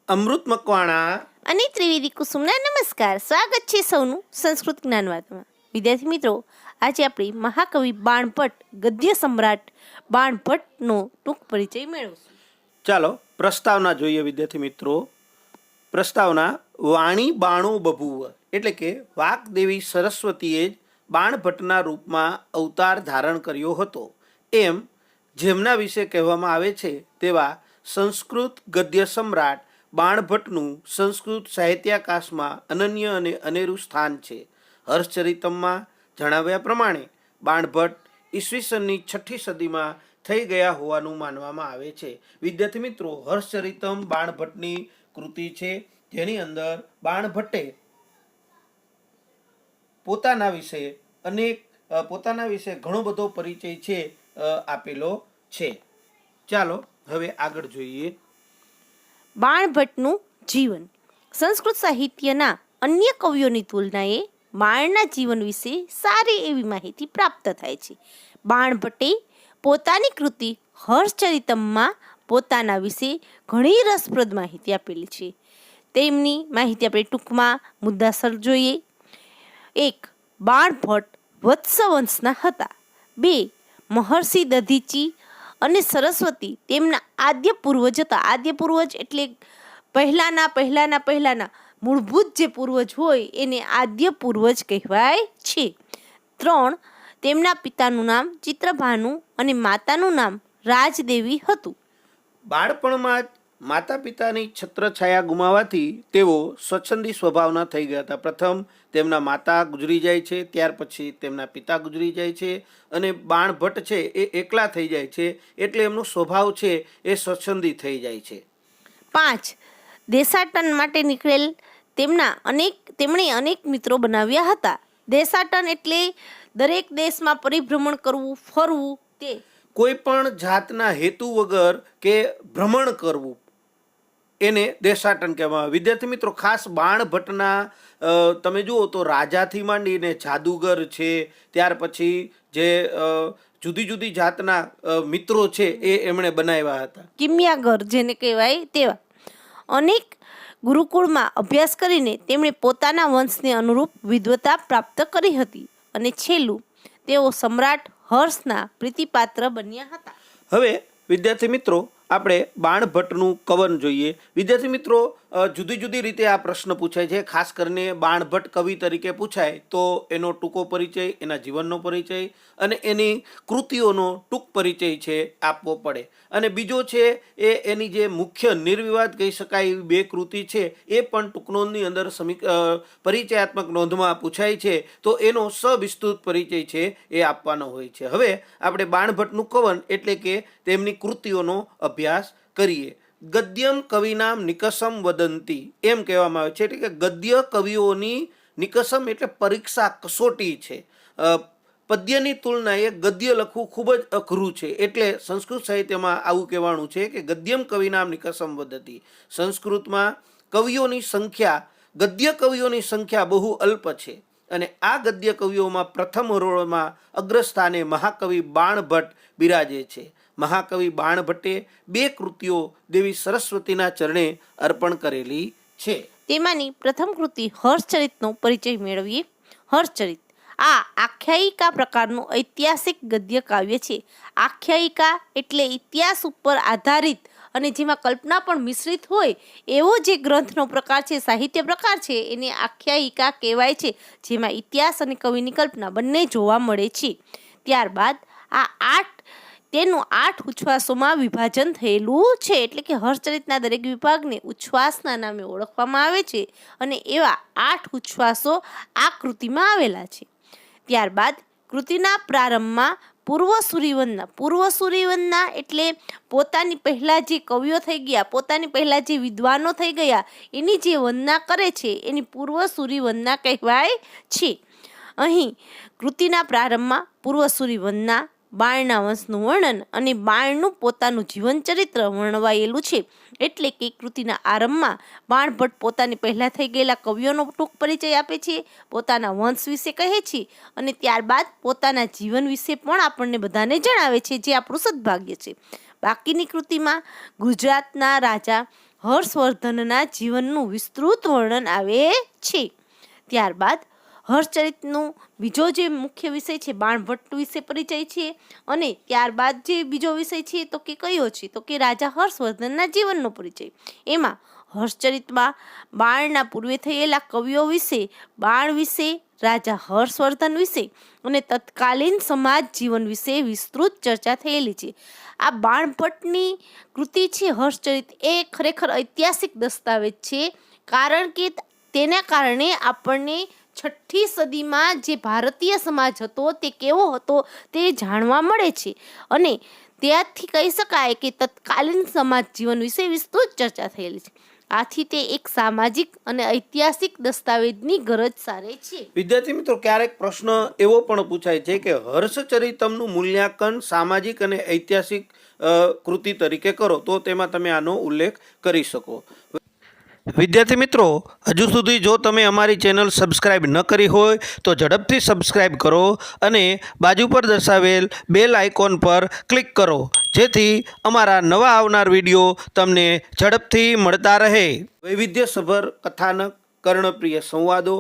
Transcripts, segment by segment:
અમૃત મકવાણા અને ત્રિવેદી કુસુમના નમસ્કાર. સ્વાગત છે સૌનું સંસ્કૃત જ્ઞાનવાદમાં. વિદ્યાર્થી મિત્રો, આજે આપણે મહાકવિ બાણભટ્ટ, ગદ્ય સમ્રાટ બાણભટ્ટનો ટૂંક પરિચય મેળવશું. ચાલો પ્રસ્તાવના જોઈએ વિદ્યાર્થી મિત્રો. પ્રસ્તાવના: વાણી બાણો બભૂવ, એટલે કે વાગ્દેવી સરસ્વતીએ જ બાણભટ્ટના રૂપમાં અવતાર ધારણ કર્યો હતો એમ જેમના વિશે કહેવામાં આવે છે તેવા સંસ્કૃત ગદ્ય સમ્રાટ બાણભટ્ટનું સંસ્કૃત સાહિત્યાકાશમાં અનન્ય અને અનેરું સ્થાન છે. હર્ષચરિતમમાં જણાવ્યા પ્રમાણે બાણભટ્ટ ઈસવીસનની 6ઠી સદીમાં થઈ ગયા હોવાનું માનવામાં આવે છે. વિદ્યાર્થી મિત્રો, હર્ષચરિતમ બાણભટ્ટની કૃતિ છે જેની અંદર બાણભટ્ટે પોતાના વિશે ઘણો બધો પરિચય છે આપેલો છે. ચાલો હવે આગળ જોઈએ. બાણભટ્ટનું જીવન. સંસ્કૃત સાહિત્યના અન્ય કવિઓની તુલનાએ બાણના જીવન વિશે સારી એવી માહિતી પ્રાપ્ત થાય છે. બાણભટ્ટે પોતાની કૃતિ હર્ષચરિતમમાં પોતાના વિશે ઘણી રસપ્રદ માહિતી આપેલી છે. તેમની માહિતી આપણે ટૂંકમાં મુદ્દાસર જોઈએ. 1. બાણભટ્ટ વત્સવંશના હતા. 2. મહર્ષિ દધીચી અને સરસ્વતી તેમના આદ્ય પૂર્વજ હતા. આદ્ય પૂર્વજ એટલે પહેલાના મૂળભૂત જે પૂર્વજ હોય એને આદ્ય પૂર્વજ કહેવાય છે. 3. તેમના પિતાનું નામ ચિત્રભાનુ અને માતાનું નામ રાજદેવી હતું. બાળપણમાં જ માતા પિતાની છત્રછાયા ગુમાવવાથી તેઓ સ્વચ્છંદી સ્વભાવના થઈ ગયા હતા. પ્રથમ તેમના માતા ગુજરી જાય છે, ત્યાર પછી તેમના પિતા ગુજરી જાય છે અને બાણભટ્ટ છે એ એકલા થઈ જાય છે, એટલે એમનો સ્વભાવ છે એ સ્વચ્છંદી થઈ જાય છે. 5. દેશાટન માટે નીકળેલ તેમણે અનેક મિત્રો બનાવ્યા હતા. દેશાટન એટલે દરેક દેશમાં પરિભ્રમણ કરવું, ફરવું. તે કોઈ પણ જાતના હેતુ વગર કે ભ્રમણ કરવું એને દેશાટન કહેવામાં આવે. વિદ્યાર્થી મિત્રો, ખાસ બાણભટ્ટના તમે જુઓ તો રાજાથી માંડીને જાદુગર છે, ત્યાર પછી જે જુદી જુદી જાતના મિત્રો છે એ એમણે બનાવ્યા હતા. કિમિયાગર જેને કહેવાય તેવા અનેક ગુરુકુળમાં અભ્યાસ કરીને તેમણે પોતાના વંશને અનુરૂપ વિદ્વતા પ્રાપ્ત કરી હતી અને છેલ્લું તેઓ સમ્રાટ હર્ષના પ્રીતિપાત્ર બન્યા હતા. હવે વિદ્યાર્થી મિત્રો, આપણે બાણભટ્ટનું કવન જોઈએ. વિદ્યાર્થી મિત્રો, જુદી જુદી રીતે આ પ્રશ્ન પૂછાય છે. ખાસ કરીને બાણભટ્ટ કવિ તરીકે પૂછાય તો એનો ટૂંકો પરિચય, એના જીવનનો પરિચય અને એની કૃતિઓનો ટૂંક પરિચય છે આપવો પડે. અને બીજો છે એ એની જે મુખ્ય નિર્વિવાદ કહી શકાય એવી 2 કૃતિ છે એ પણ ટૂંક નોંધની અંદર પરિચયાત્મક નોંધમાં પૂછાય છે, તો એનો સવિસ્તૃત પરિચય છે એ આપવાનો હોય છે. હવે આપણે બાણભટ્ટનું કવન એટલે કે તેમની કૃતિઓનો અભ્યાસ કરીએ. ગદ્યમ કવિનામ નિકષમ વદંતી એમ કહેવામાં આવે છે, એટલે કે ગદ્ય કવિઓની નિકષમ એટલે પરીક્ષા, કસોટી છે. પદ્યની તુલનાએ ગદ્ય લખવું ખૂબ જ અઘરું છે, એટલે સંસ્કૃત સાહિત્યમાં આવું કહેવાનું છે કે ગદ્યમ કવિનામ નિકષમ વદંતી. સંસ્કૃતમાં કવિઓની સંખ્યા, ગદ્ય કવિઓની સંખ્યા બહુ અલ્પ છે અને આ ગદ્ય કવિઓમાં પ્રથમ હરોળમાં અગ્રસ્થાને મહાકવિ બાણભટ્ટ બિરાજે છે. મહાકવિ બાણભટ્ટે 2 કૃતિઓ દેવી સરસ્વતીના ચરણે અર્પણ કરેલી છે. તેમાંની પ્રથમ કૃતિ હર્ષચરિતનો પરિચય મેળવીએ. હર્ષચરિત આ આખ્યાયિકા પ્રકારનું ઐતિહાસિક ગદ્ય કાવ્ય છે. આખ્યાયિકા એટલે ઇતિહાસ ઉપર આધારિત અને જેમાં કલ્પના પણ મિશ્રિત હોય એવો જે ગ્રંથનો પ્રકાર છે, સાહિત્ય પ્રકાર છે, એને આખ્યાયિકા કહેવાય છે, જેમાં ઇતિહાસ અને કવિની કલ્પના બંને જોવા મળે છે. ત્યારબાદ તેનું 8 ઉચ્છ્વાસોમાં વિભાજન થયેલું છે, એટલે કે હર્ષચરિતના દરેક વિભાગને ઉચ્છ્વાસના નામે ઓળખવામાં આવે છે અને એવા 8 ઉચ્છ્વાસો આ કૃતિમાં આવેલા છે. ત્યારબાદ કૃતિના પ્રારંભમાં પૂર્વસૂરીવંદના એટલે પોતાની પહેલા જે કવિઓ થઈ ગયા, પોતાની પહેલા જે વિદ્વાનો થઈ ગયા એની જે વંદના કરે છે એની પૂર્વસૂરીવંદના કહેવાય છે. અહીં કૃતિના પ્રારંભમાં પૂર્વસૂરીવંદના, બાણના વંશનું વર્ણન અને બાણનું પોતાનું જીવન ચરિત્ર વર્ણવાયેલું છે. એટલે કે કૃતિના આરંભમાં બાણભટ્ટ પોતાની પહેલાં થઈ ગયેલા કવિઓનો ટૂંક પરિચય આપે છે, પોતાના વંશ વિશે કહે છે અને ત્યારબાદ પોતાના જીવન વિશે પણ આપણને બધાને જણાવે છે, જે આપણું સદભાગ્ય છે. બાકીની કૃતિમાં ગુજરાતના રાજા હર્ષવર્ધનના જીવનનું વિસ્તૃત વર્ણન આવે છે. ત્યારબાદ હર્ષચરિતનું બીજો જે મુખ્ય વિષય છે બાણભટ્ટ વિશે પરિચય છે, અને ત્યારબાદ જે બીજો વિષય છે તો કે કયો છે તો કે રાજા હર્ષવર્ધનના જીવનનો પરિચય. એમાં હર્ષચરિતમાં બાણના પૂર્વે થયેલા કવિઓ વિશે, બાણ વિશે, રાજા હર્ષવર્ધન વિશે અને તત્કાલીન સમાજ જીવન વિશે વિસ્તૃત ચર્ચા થયેલી છે. આ બાણભટ્ટની કૃતિ છે હર્ષચરિત એ ખરેખર ઐતિહાસિક દસ્તાવેજ છે, કારણ કે તેના કારણે આપણને 6ઠ્ઠી સદીમાં જે ભારતીય સમાજ હતો તે કેવો હતો તે જાણવા મળે છે, અને ત્યાંથી કહી શકાય કે તત્કાલીન સમાજ જીવન વિશે વિસ્તૃત ચર્ચા થયેલી છે. આથી તે એક સામાજિક અને ઐતિહાસિક દસ્તાવેજની ગરજ સારે છે. વિદ્યાર્થી મિત્રો, ક્યારેક પ્રશ્ન એવો પણ પૂછાય છે કે હર્ષચરિતમનું મૂલ્યાંકન સામાજિક અને ઐતિહાસિક કૃતિ તરીકે કરો તો તેમાં તમે આનો ઉલ્લેખ કરી શકો. વિદ્યાર્થી મિત્રો, હજુ સુધી જો તમે અમારી ચેનલ સબસ્ક્રાઇબ ન કરી હોય તો ઝડપથી સબસ્ક્રાઇબ કરો અને બાજુ પર દર્શાવેલ બેલ આઇકોન પર ક્લિક કરો, જેથી અમારા નવા આવનાર વિડીયો તમને ઝડપથી મળતા રહે. વૈવિધ્યસભર કથાનક, કર્ણપ્રિય સંવાદો,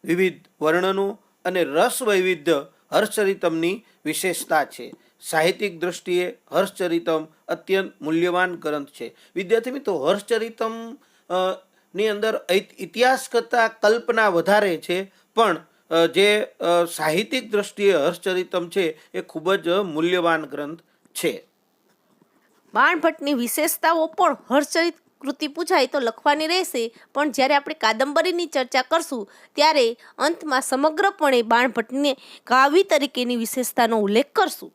વિવિધ વર્ણનો અને રસ વૈવિધ્ય હર્ષચરિતમની વિશેષતા છે. સાહિત્યિક દ્રષ્ટિએ હર્ષચરિતમ અત્યંત મૂલ્યવાન ગ્રંથ છે. વિદ્યાર્થી મિત્રો, હર્ષચરિતમ ની અંદર ઇતિહાસ કરતાં કલ્પના વધારે છે, પણ જે સાહિત્યિક દ્રષ્ટિએ હર્ષચરિતમ છે એ ખૂબ જ મૂલ્યવાન ગ્રંથ છે. બાણભટ્ટની વિશેષતાઓ પણ હર્ષચરિત કૃતિ પૂછાય તો લખવાની રહેશે, પણ જ્યારે આપણે કાદંબરીની ચર્ચા કરશું ત્યારે અંતમાં સમગ્રપણે બાણભટ્ટને કાવ્ય તરીકેની વિશેષતાનો ઉલ્લેખ કરશું.